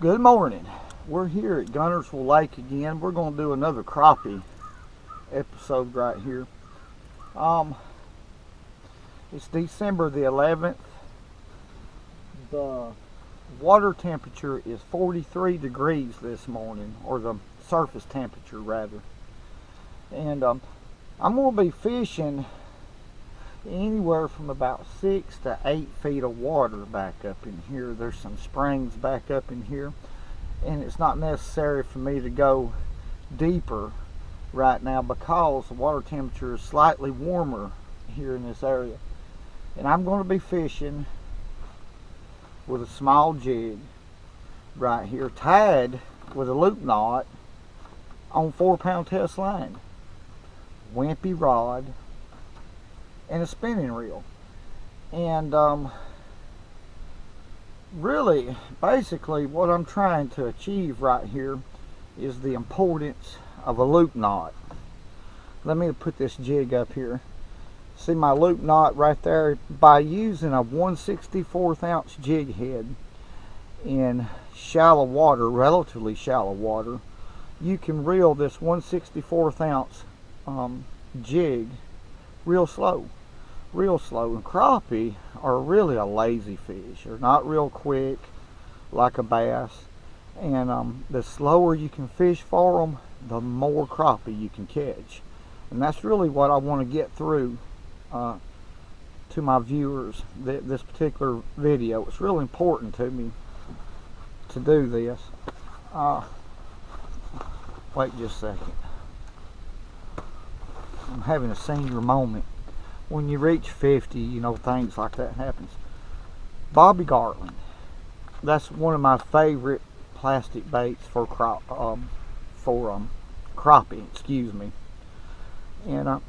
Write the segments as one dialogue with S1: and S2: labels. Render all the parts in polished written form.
S1: Good morning. We're here at Guntersville Lake again. We're going to do another crappie episode right here. It's December the 11th. The water temperature is 43 degrees this morning, or the surface temperature rather. And I'm going to be fishing anywhere from about 6 to 8 feet of water back up in here. There's some springs back up in here, and it's not necessary for me to go deeper right now because the water temperature is slightly warmer here in this area. And I'm going to be fishing with a small jig right here, tied with a loop knot on 4-pound test line, wimpy rod, and a spinning reel. And really, basically what I'm trying to achieve right here is the importance of a loop knot. Let me put this jig up here. See my loop knot right there? By using a 1/64 ounce jig head in shallow water, relatively shallow water, you can reel this 1/64 ounce jig real slow. And crappie are really a lazy fish. They're not real quick like a bass, and the slower you can fish for them, the more crappie you can catch. And that's really what I want to get through to my viewers, this particular video. It's really important to me to do this. Wait just a second. I'm having a senior moment. When you reach 50, you know, things like that happens. Bobby Garland. That's one of my favorite plastic baits for crappie, excuse me. And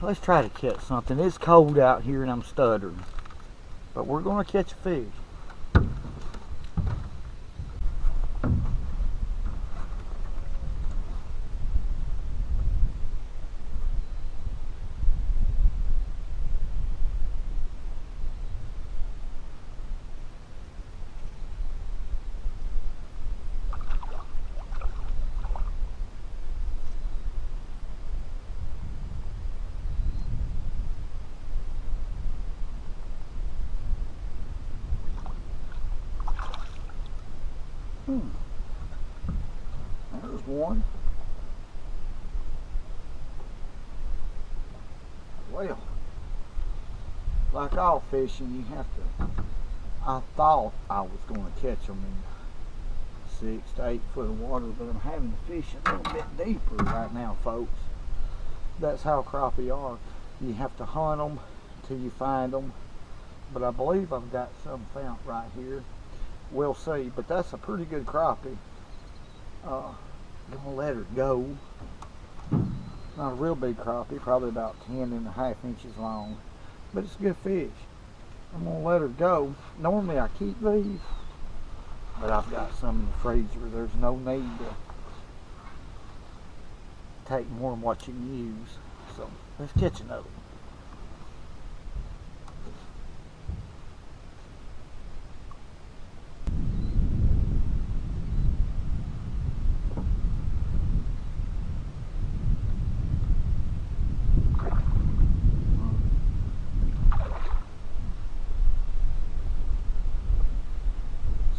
S1: let's try to catch something. It's cold out here and I'm stuttering, but we're going to catch a fish. There's one. Well, like all fishing, you have to. I thought I was going to catch them in 6 to 8 foot of water, but I'm having to fish a little bit deeper right now, folks. That's how crappie are. You have to hunt them until you find them. But I believe I've got some found right here. We'll see, but that's a pretty good crappie. Gonna let her go. Not a real big crappie, probably about 10.5 inches long, but it's a good fish. I'm gonna let her go. Normally I keep these, but I've got some in the freezer. There's no need to take more than what you can use. So let's catch another one.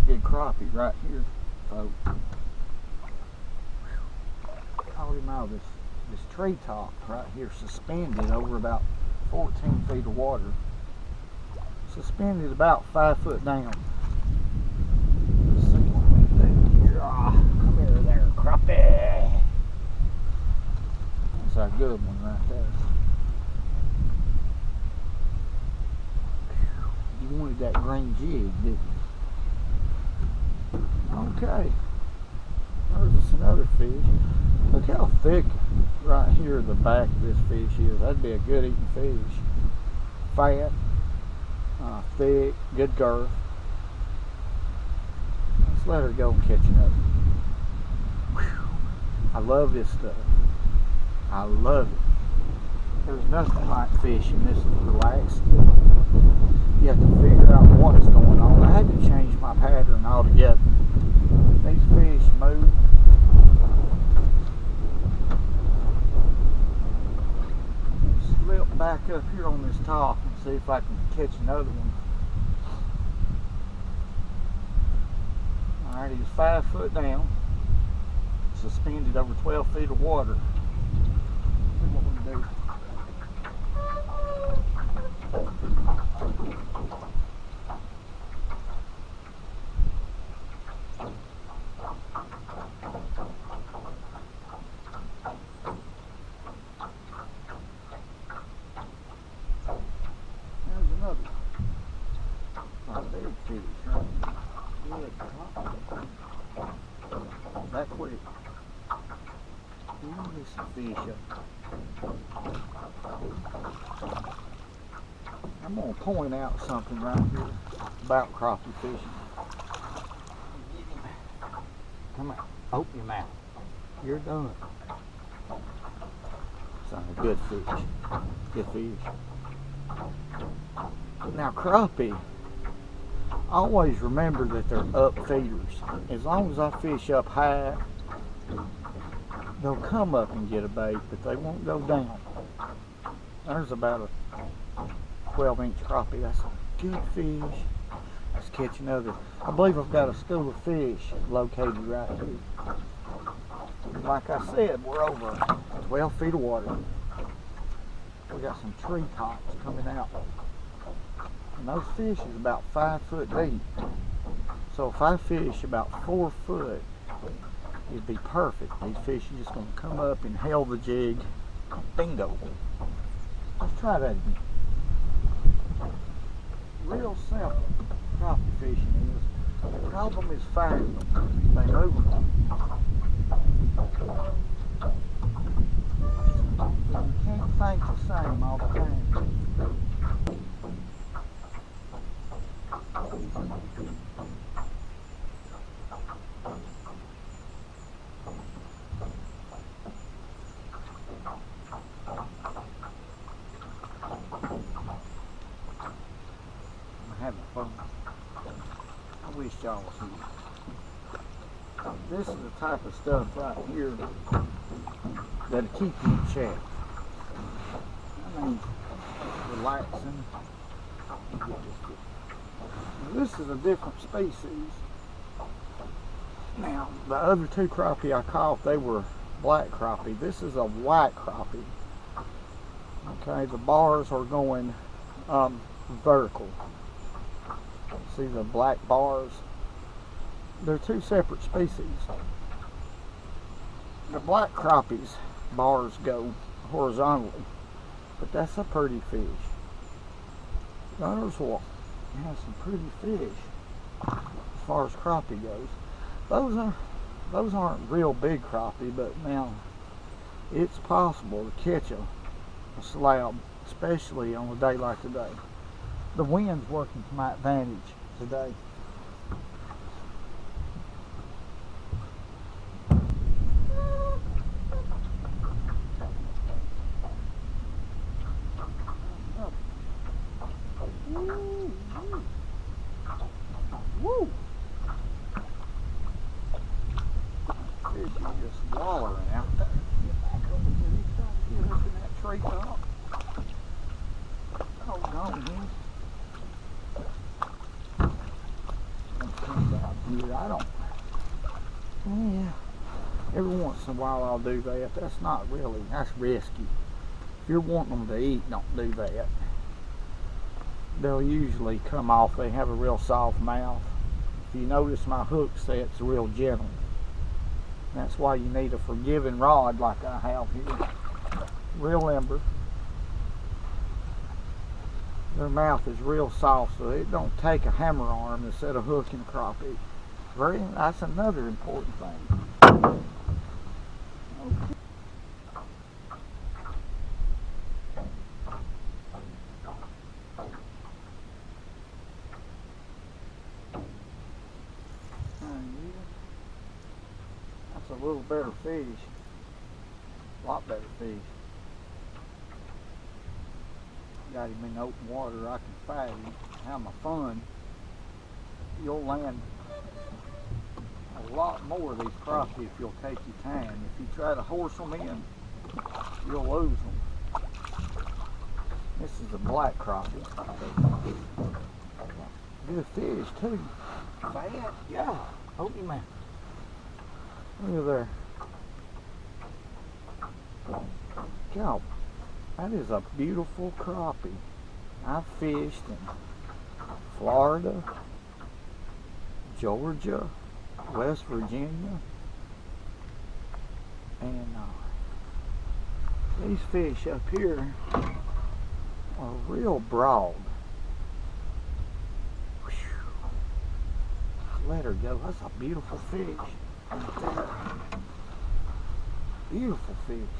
S1: Good crappie right here, folks. Caught him out of this tree top right here, suspended over about 14 feet of water. Suspended about 5 foot down. Let's see what we can do here. Come here there, crappie. That's a good one right there. You wanted that green jig, didn't you? Okay, there's another fish. Look how thick right here the back of this fish is. That'd be a good eating fish. Fat, thick, good girth. Let's let her go and catch another. Whew. I love this stuff. I love it. There's nothing like fishing. This is relaxed. You have to figure out what's going on. I had to change my pattern altogether. See if I can catch another one. Alright, he's 5 foot down, suspended over 12 feet of water. See what we can do. There's another. A big fish, right? Good. That quick. There's some fish up. I'm going to point out something right here about crappie fishing. Come on, open your mouth. You're done. It's a good fish. Good fish. Now crappie, always remember that they're up feeders. As long as I fish up high, they'll come up and get a bait, but they won't go down. There's about a 12-inch crappie. That's a good fish. Let's catch another. I believe I've got a school of fish located right here. Like I said, we're over 12 feet of water. We got some tree tops coming out. And those fish is about 5 foot deep. So if I fish about 4 foot, it'd be perfect. These fish are just going to come up and hail the jig. Bingo. Let's try that again. Real simple crappie fishing is. The problem is finding them. They move them. You can't think the same all the time. Having fun. I wish y'all was here. This is the type of stuff right here that'll keep you in check. I mean, relaxing. Now, this is a different species. Now, the other two crappie I caught, they were black crappie. This is a white crappie. Okay, the bars are going vertical. See the black bars? They're two separate species. The black crappie's bars go horizontally, but that's a pretty fish. Guntersville has some pretty fish as far as crappie goes. Those aren't real big crappie, but now it's possible to catch a slab, especially on a day like today. The wind's working to my advantage today. Woo! Fish is just wallowing out there. Get back over here. He's trying to get up in that tree top. Oh, gone here. I don't. Yeah. Every once in a while I'll do that. That's not really. That's risky. If you're wanting them to eat, don't do that. They'll usually come off. They have a real soft mouth. If you notice, my hook set's real gentle. That's why you need a forgiving rod like I have here. Real limber. Their mouth is real soft, so it don't take a hammer arm to set a hook in crappie. That's another important thing. Okay. That's a little better fish. A lot better fish. Got him in open water, I can fight him, have my fun. You'll land a lot more of these crappie if you'll take your time. If you try to horse them in, you'll lose them. This is a black crappie. Good fish too. Fat, yeah. Holy man. Look at there. God, that is a beautiful crappie. I fished in Florida, Georgia, West Virginia, and these fish up here are real broad. Whew. Let her go. That's a beautiful fish. Right there. Beautiful fish.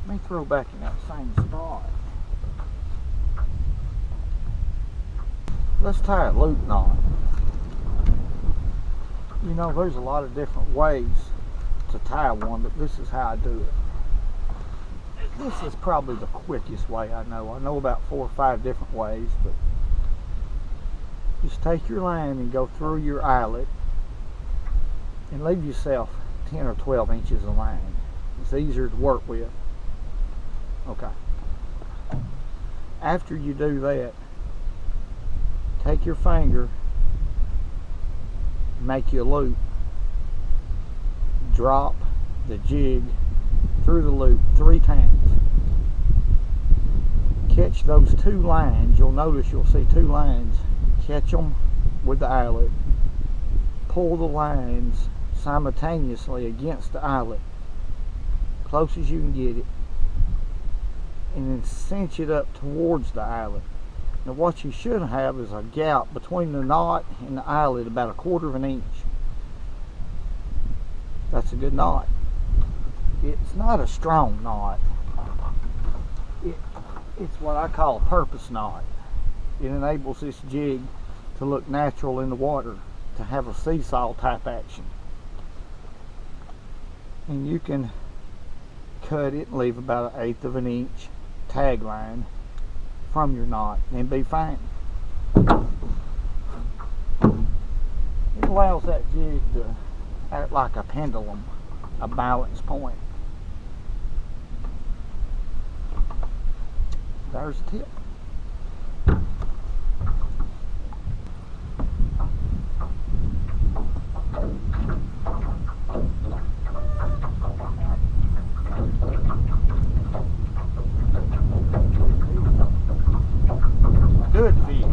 S1: Let me throw back in that same spot. Let's tie a loop knot. You know, there's a lot of different ways to tie one, but this is how I do it. This is probably the quickest way I know. I know about 4 or 5 different ways, but just take your line and go through your eyelet and leave yourself 10 or 12 inches of line. It's easier to work with. Okay. After you do that, take your finger, make you a loop, drop the jig through the loop 3 times. Catch those 2 lines. You'll notice you'll see 2 lines. Catch them with the eyelet. Pull the lines simultaneously against the eyelet, close as you can get it, and then cinch it up towards the eyelet. Now what you should have is a gap between the knot and the eyelet about 1/4 of an inch. That's a good knot. It's not a strong knot. It's what I call a purpose knot. It enables this jig to look natural in the water, to have a seesaw type action. And you can cut it and leave about 1/8 of an inch tag line from your knot and be fine. It allows that jig to act like a pendulum, a balance point. There's the tip. Good fish.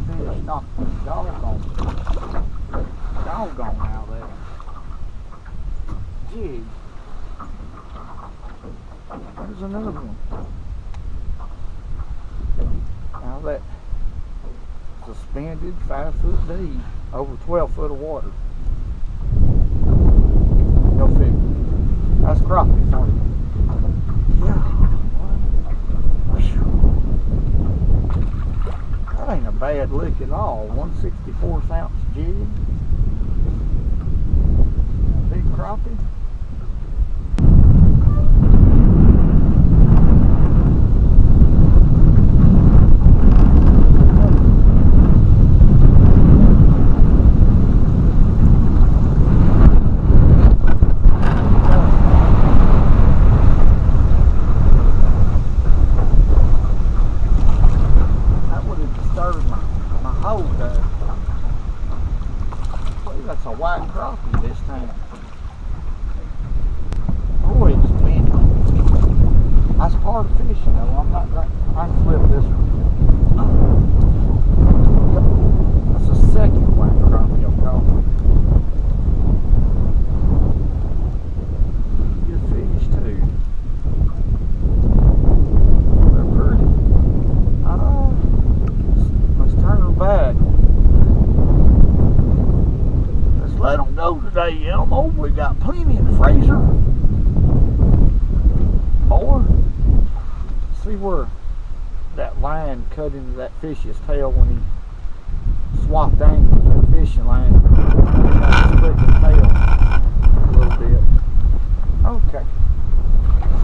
S1: Fish knocked the doggone out of there. Jig. There's another one. Now that suspended 5 foot deep over 12 foot of water. Go figure. That's crappie for you. Yeah. That ain't a bad lick at all. 1/64 ounce jig. A big crappie. That's a white crappie this time. Oh, it's windy. That's part of fishing though. I'm not going I can flip this one. That's a second white crappie I'm calling. Good fish too. They're pretty. Let's turn her back. Let them go today, Elmo. We got plenty in the freezer. Boy, see where that line cut into that fish's tail when he swapped angles with the fishing line. Split the tail a little bit. Okay.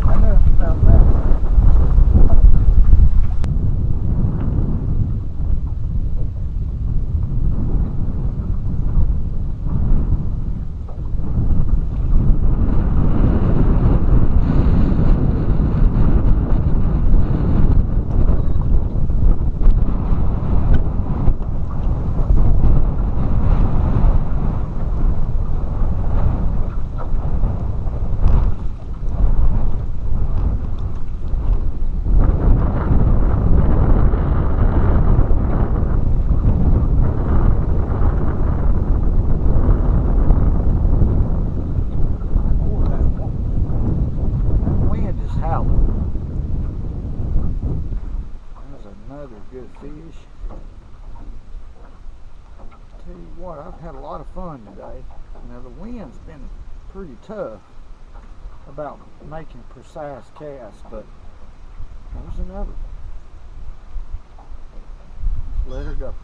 S1: Enough about that. Good fish. Tell you what, I've had a lot of fun today. Now the wind's been pretty tough about making precise casts, but there's another. Let's let her go.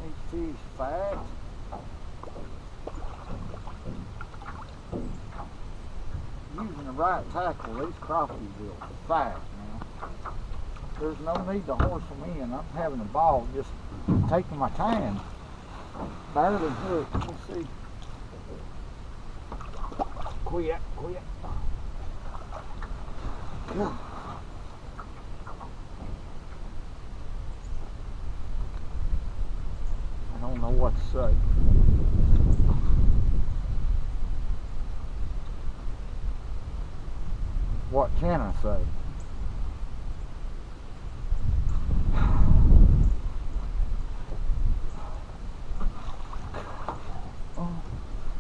S1: These fish fat. Using the right tackle, these crappie will fight now. There's no need to horse them in. I'm having a ball just taking my time. Barely hooked. Let's see. Quit. I don't know what to say. What can I say? Oh,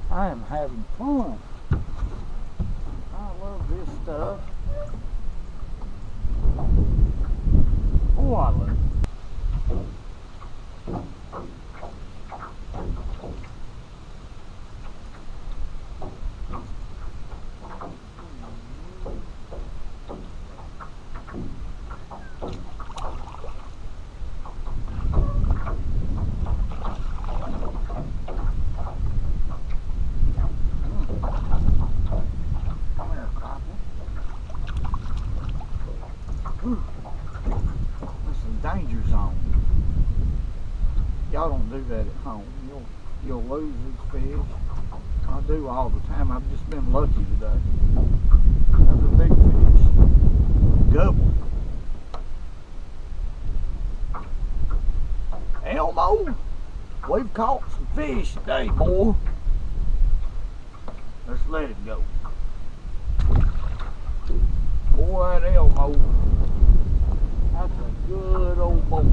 S1: I am having fun. I love this stuff. Oh, I love it. Danger zone. Y'all don't do that at home. You'll lose these fish. I do all the time. I've just been lucky today. Another big fish. Double. Elmo, we've caught some fish today, boy. Let's let it go. Boy, that Elmo. That's a good old boy.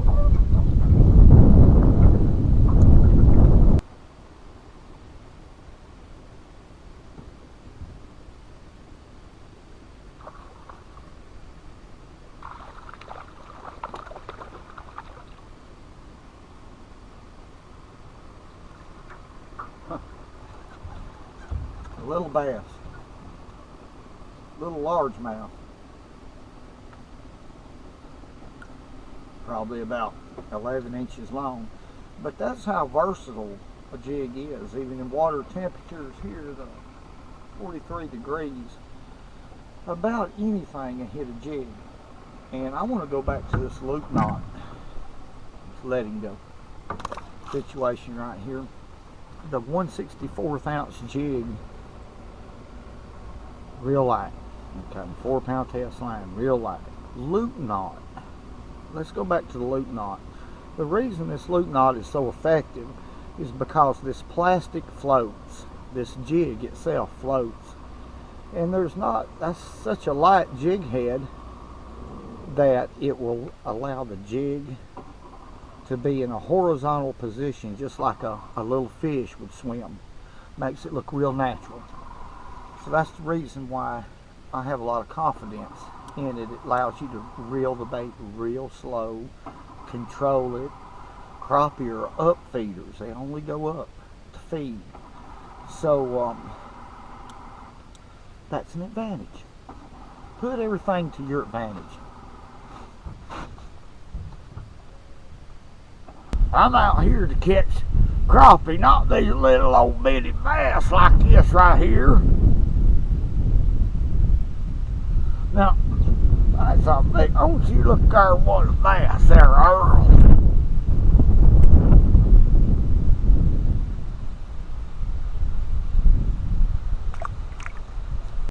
S1: A little bass. Little largemouth. Probably about 11 inches long, but that's how versatile a jig is. Even in water temperatures here to 43 degrees, about anything can hit a jig. And I want to go back to this loop knot. Let's let him go. Situation right here. The 1/64 ounce jig, real light. Okay, 4-pound test line, real light. Loop knot. Let's go back to the loop knot. The reason this loop knot is so effective is because this plastic floats. This jig itself floats. And that's such a light jig head that it will allow the jig to be in a horizontal position just like a little fish would swim. Makes it look real natural. So that's the reason why I have a lot of confidence in it. It allows you to reel the bait real slow, control it. Crappie are up feeders. They only go up to feed. So that's an advantage. Put everything to your advantage. I'm out here to catch crappie, not these little old bitty bass like this right here. Now, that's a big, don't you look there, what a bass there, Earl.